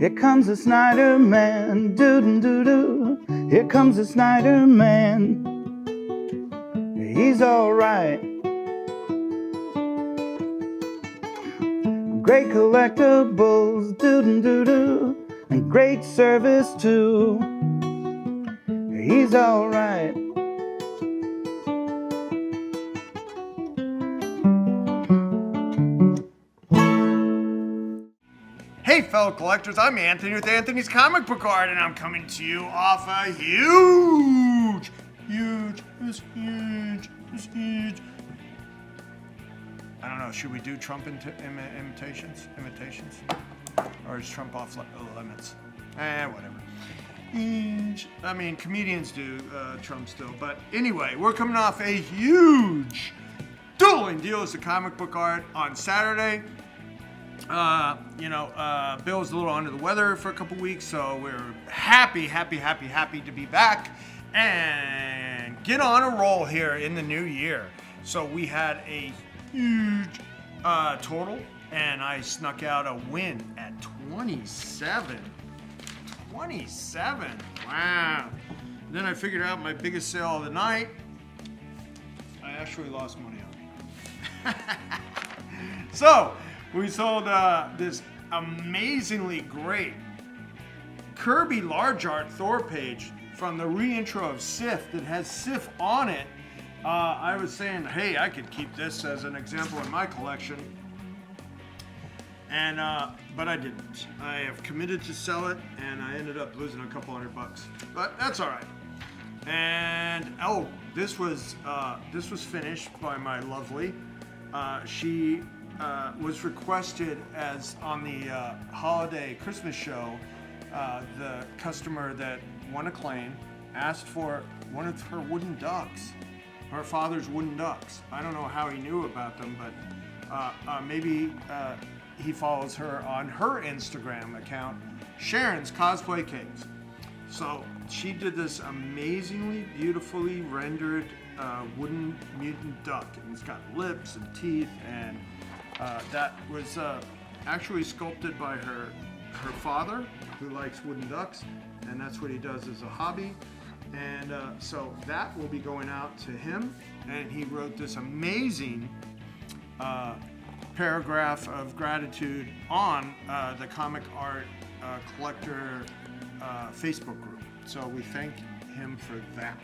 Here comes the Snyder Man, doo-doo-doo-doo. Here comes the Snyder Man. He's alright. Great collectibles, doo-doo-doo-doo. And great service too. He's alright. Hey fellow collectors, I'm Anthony with Anthony's Comic Book Art, and I'm coming to you off a huge. I don't know, should we do Trump imitations? Or is Trump off limits? Whatever. Huge. I mean, comedians do Trump still, but anyway, we're coming off a huge Dueling deal as a comic book art on Saturday. Bill was a little under the weather for a couple weeks, so we're happy to be back and get on a roll here in the new year. So we had a huge total, and I snuck out a win at 27. 27. Wow. Then I figured out my biggest sale of the night. I actually lost money on it. So we sold this amazingly great Kirby Large Art Thor page from the reintro of Sif that has Sif on it. I was saying, hey, I could keep this as an example in my collection, and but I didn't. I have committed to sell it, and I ended up losing a couple $100, but that's all right. And this was finished by my lovely. She was requested as on the holiday Christmas show. The customer that won a claim asked for one of her wooden ducks, her father's wooden ducks. I don't know how he knew about them, but maybe he follows her on her Instagram account, Sharon's Cosplay Cakes. So she did this amazingly beautifully rendered wooden mutant duck, and it's got lips and teeth, and that was actually sculpted by her father, who likes wooden ducks, and that's what he does as a hobby. And so that will be going out to him, and he wrote this amazing paragraph of gratitude on the Comic Art Collector Facebook group. So we thank him for that.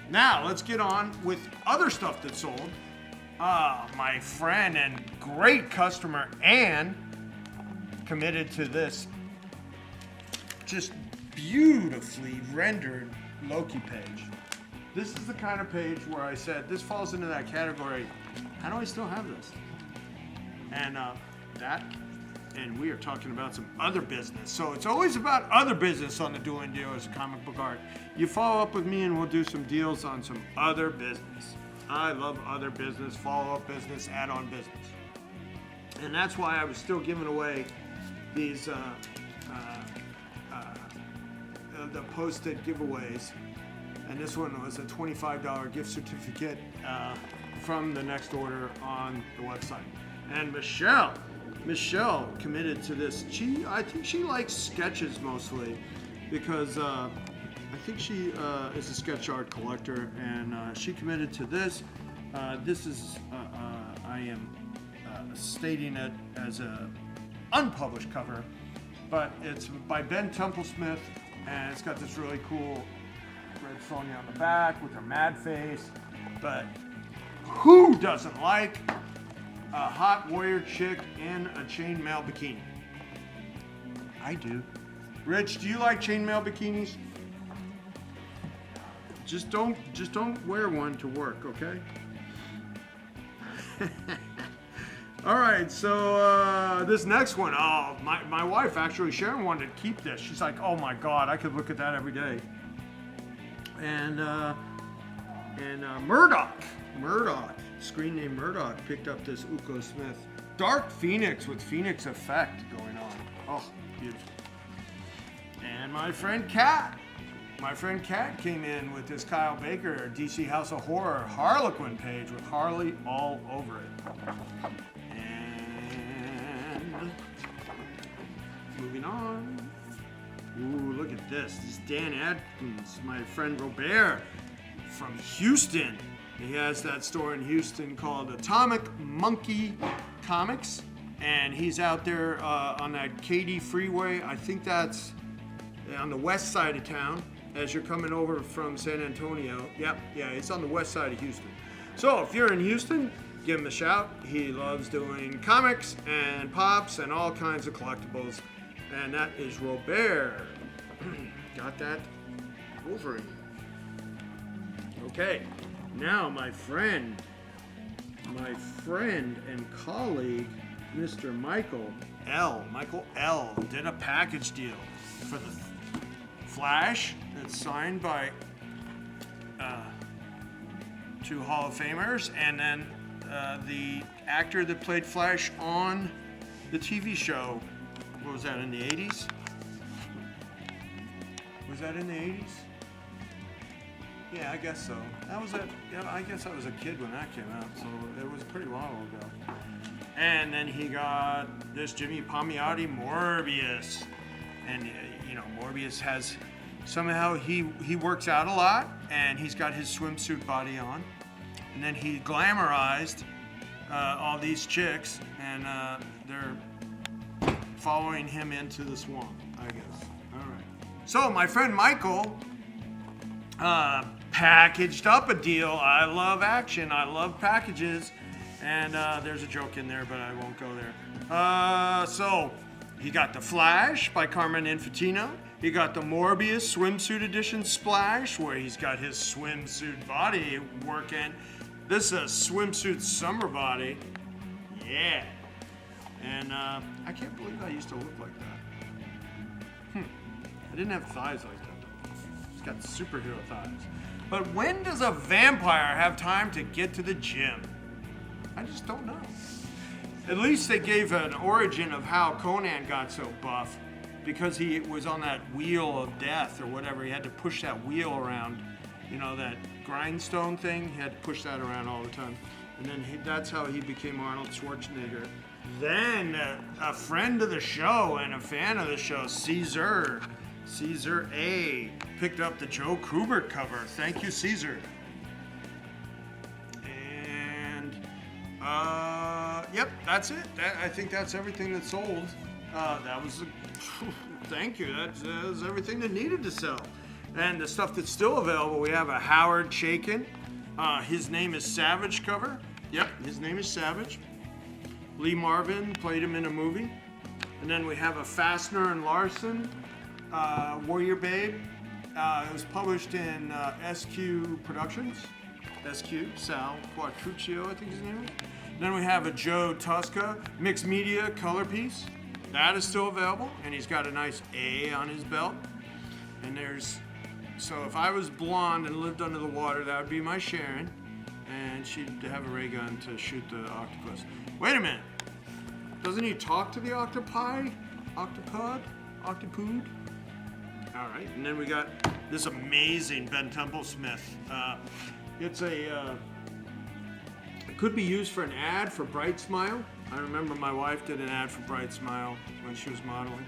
Now let's get on with other stuff that sold. My friend and great customer Anne committed to this just beautifully rendered Loki page. This is the kind of page where I said this falls into that category. How do I still have this? And and we are talking about some other business. So it's always about other business on the Dueling Deal as a comic book art. You follow up with me and we'll do some deals on some other business. I love other business, follow-up business, add-on business. And that's why I was still giving away these the posted giveaways. And this one was a $25 gift certificate from the next order on the website. And Michelle committed to this. I think she likes sketches mostly, because I think she is a sketch art collector, and she committed to this. This is, I am stating it as a unpublished cover, but it's by Ben Templesmith, and it's got this really cool Red Sonja on the back with her mad face. But who doesn't like a hot warrior chick in a chainmail bikini? I do. Rich, do you like chainmail bikinis? Just don't wear one to work, okay? All right, so this next one, my wife actually, Sharon, wanted to keep this. She's like, oh my God, I could look at that every day. And Murdoch, screen name Murdoch, picked up this Uko Smith Dark Phoenix with Phoenix effect going on. Oh, beautiful. And my friend Kat came in with this Kyle Baker DC House of Horror Harlequin page with Harley all over it. And moving on. Ooh, look at this. This is Dan Adkins, my friend Robert from Houston. He has that store in Houston called Atomic Monkey Comics. And he's out there on that Katy Freeway. I think that's on the west side of town as you're coming over from San Antonio. Yeah, it's on the west side of Houston. So if you're in Houston, give him a shout. He loves doing comics and pops and all kinds of collectibles. And that is Robert. Got that over you. Okay, now my friend and colleague, Mr. Michael L. did a package deal for the Flash that's signed by 2 Hall of Famers, and then the actor that played Flash on the TV show. What was that, in the 80s? Was that in the 80s? Yeah, I guess so. I guess I was a kid when that came out, so it was pretty long ago. And then he got this Jimmy Palmiotti Morbius. And, Morbius has, somehow he works out a lot, and he's got his swimsuit body on. And then he glamorized all these chicks, and they're following him into the swamp, I guess. All right. So my friend Michael packaged up a deal. I love action. I love packages. And there's a joke in there, but I won't go there. So he got the Flash by Carmen Infantino. He got the Morbius swimsuit edition Splash, where he's got his swimsuit body working. This is a swimsuit summer body. Yeah. And I can't believe I used to look like that. I didn't have thighs like that. He's got superhero thighs. But when does a vampire have time to get to the gym? I just don't know. At least they gave an origin of how Conan got so buff, because he was on that wheel of death or whatever. He had to push that wheel around, that grindstone thing. He had to push that around all the time. And then that's how he became Arnold Schwarzenegger. Then a friend of the show and a fan of the show, Caesar A, picked up the Joe Kubert cover. Thank you, Caesar. Yep, that's it. I think that's everything that sold. Thank you. That's everything that needed to sell. And the stuff that's still available, we have a Howard Chaykin. His name is Savage cover. Yep, his name is Savage. Lee Marvin played him in a movie. And then we have a Fastener and Larson, Warrior Babe. It was published in SQ Productions. SQ, Sal Quattruccio, I think his name is. Then we have a Joe Tosca mixed media color piece. That is still available, and he's got a nice A on his belt. And so if I was blonde and lived under the water, that would be my Sharon, and she'd have a ray gun to shoot the octopus. Wait a minute, doesn't he talk to the octopi? Octopod? All right, and then we got this amazing Ben Templesmith. It could be used for an ad for Bright Smile. I remember my wife did an ad for Bright Smile when she was modeling.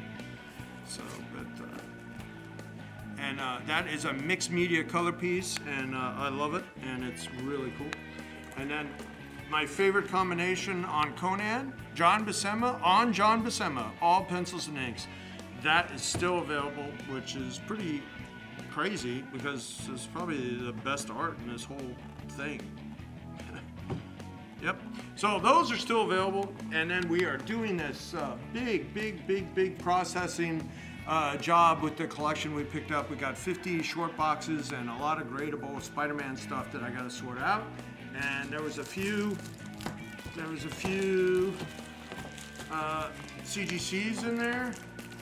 So, that is a mixed media color piece, and I love it, and it's really cool. And then my favorite combination on Conan, John Buscema, all pencils and inks. That is still available, which is pretty crazy because it's probably the best art in this whole thing. Yep. So those are still available, and then we are doing this big processing job with the collection we picked up. We got 50 short boxes and a lot of gradable Spider-Man stuff that I got to sort out. And there was a few CGCs in there,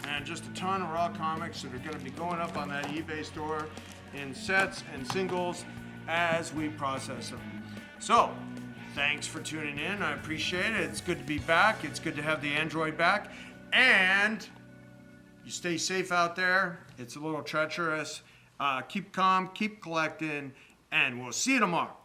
and just a ton of raw comics that are going to be going up on that eBay store in sets and singles as we process them. So, thanks for tuning in. I appreciate it. It's good to be back. It's good to have the Android back. And you stay safe out there. It's a little treacherous. Keep calm, keep collecting, and we'll see you tomorrow.